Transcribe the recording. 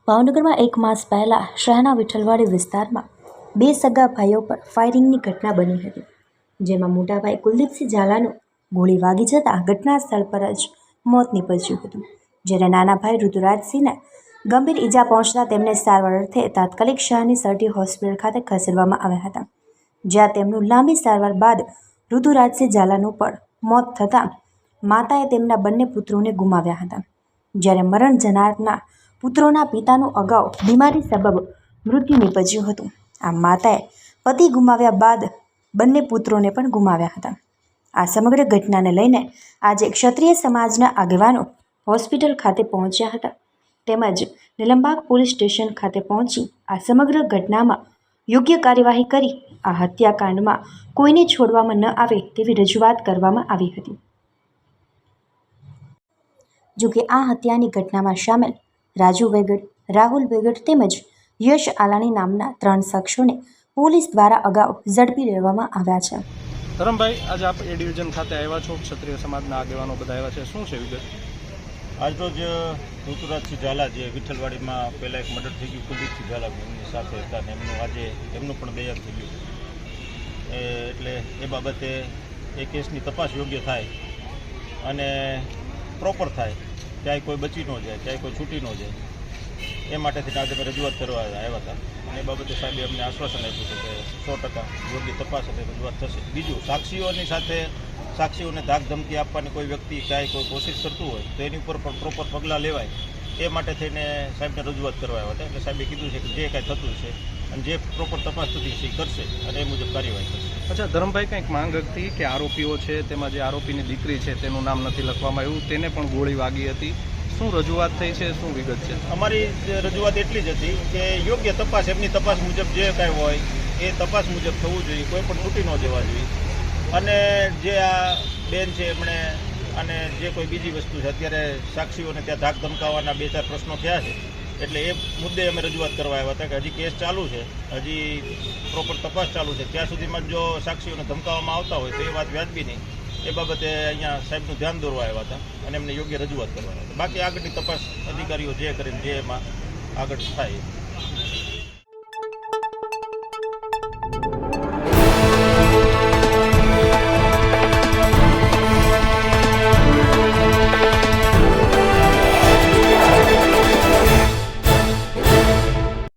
ભાવનગરમાં 1 માસ પહેલાં શહેરના વિઠ્ઠલવાડી વિસ્તારમાં 2 સગા ભાઈઓ પર ફાયરિંગની ઘટના બની હતી, જેમાં મોટાભાઈ કુલદીપસિંહ ઝાલાનું ગોળી વાગી જતાં ઘટના સ્થળ પર જ મોત નીપજ્યું હતું, જ્યારે નાના ભાઈ ઋતુરાજસિંહને ગંભીર ઈજા પહોંચતા તેમને સારવાર અર્થે તાત્કાલિક શહેરની સરટી હોસ્પિટલ ખાતે ખસેડવામાં આવ્યા હતા, જ્યાં તેમનું લાંબી સારવાર બાદ ઋતુરાજસિંહ ઝાલાનું પણ મોત થતાં માતાએ તેમના બંને પુત્રોને ગુમાવ્યા હતા, જ્યારે મરણ જનારના પુત્રોના પિતાનું અગાઉ બીમારી સબબ મૃત્યુ નીપજ્યું હતું। આ માતાએ પતિ ગુમાવ્યા બાદ બંને પુત્રોને પણ ગુમાવ્યા હતા। આ સમગ્ર ઘટનાને લઈને આજે ક્ષત્રિય સમાજના આગેવાનો હોસ્પિટલ ખાતે પહોંચ્યા હતા, તેમજ નીલમબાગ પોલીસ સ્ટેશન ખાતે પહોંચી આ સમગ્ર ઘટનામાં યોગ્ય કાર્યવાહી કરી આ હત્યાકાંડમાં કોઈને છોડવામાં ન આવે તેવી રજૂઆત કરવામાં આવી હતી। જોકે આ હત્યાની ઘટનામાં સામેલ રાજુ વેગડ, રાહુલ વેગડ તેમજ યશ આલાણી નામના 3 શખ્સોને પોલીસ દ્વારા અગાઉ ઝડપી લેવામાં આવ્યા છે। ધરમભાઈ, આજે આપ એ ડિવિઝન ખાતે આવ્યા છો, ક્ષત્રિય સમાજના આગેવાનો બધા આવ્યા છે, શું છે વિગત? આજરોજ ઋતુરાજસિંહ ઝાલા જે વિઠ્ઠલવાડીમાં પહેલાં એક મર્ડર થઈ ગયું, કુલદીપસિંહ ઝાલા એમની સાથે હતા ને એમનું પણ દેહાંત થઈ ગયું, એટલે એ બાબતે એ કેસની તપાસ યોગ્ય થાય અને પ્રોપર થાય, ક્યાંય કોઈ બચી ન જાય, ક્યાંય કોઈ છૂટી ન જાય, એ માટેથી આજે અમે રજૂઆત કરવા આવ્યા હતા અને એ બાબતે સાહેબે અમને આશ્વાસન આપ્યું છે કે 100% યોગ્ય તપાસ અને રજૂઆત થશે। બીજું, સાક્ષીઓની સાથે સાક્ષીઓને ધાક ધમકી આપવાની કોઈ વ્યક્તિ ક્યાંય કોઈ કોશિશ કરતું હોય તો એની ઉપર પણ પ્રોપર પગલાં લેવાય, એ માટે થઈને સાહેબને રજૂઆત કરવા આવ્યા હતા। એટલે સાહેબે કીધું છે કે જે કાંઈ થતું છે અને જે પ્રોપર તપાસ થતી છે એ કરશે અને એ મુજબ કાર્યવાહી કરશે। અચ્છા ધરમભાઈ, કંઈક માંગ હતી કે આરોપીઓ છે તેમાં જે આરોપીની દીકરી છે તેનું નામ નથી લખવામાં આવ્યું, તેને પણ ગોળી વાગી હતી, શું રજૂઆત થઈ છે, શું વિગત છે? અમારી રજૂઆત એટલી જ હતી કે યોગ્ય તપાસ, એમની તપાસ મુજબ જે કાંઈ હોય એ તપાસ મુજબ થવું જોઈએ, કોઈ પણ તૂટી ન જવા જોઈએ। અને જે આ બેન છે એમણે અને જે કોઈ બીજી વસ્તુ છે, અત્યારે સાક્ષીઓને ત્યાં ધાક ધમકાવવાના 2-4 પ્રશ્નો થયા છે, એટલે એ મુદ્દે અમે રજૂઆત કરવા આવ્યા હતા કે હજી કેસ ચાલુ છે, હજી પ્રોપર તપાસ ચાલુ છે, ત્યાં સુધીમાં જો સાક્ષીઓને ધમકાવવામાં આવતા હોય તો એ વાત વ્યાજબી નહીં, એ બાબતે અહીંયા સાહેબનું ધ્યાન દોરવા આવ્યા હતા અને એમને યોગ્ય રજૂઆત કરવા હતા। બાકી આગળની તપાસ અધિકારીઓ જે કરીને જે એમાં આગળ થાય।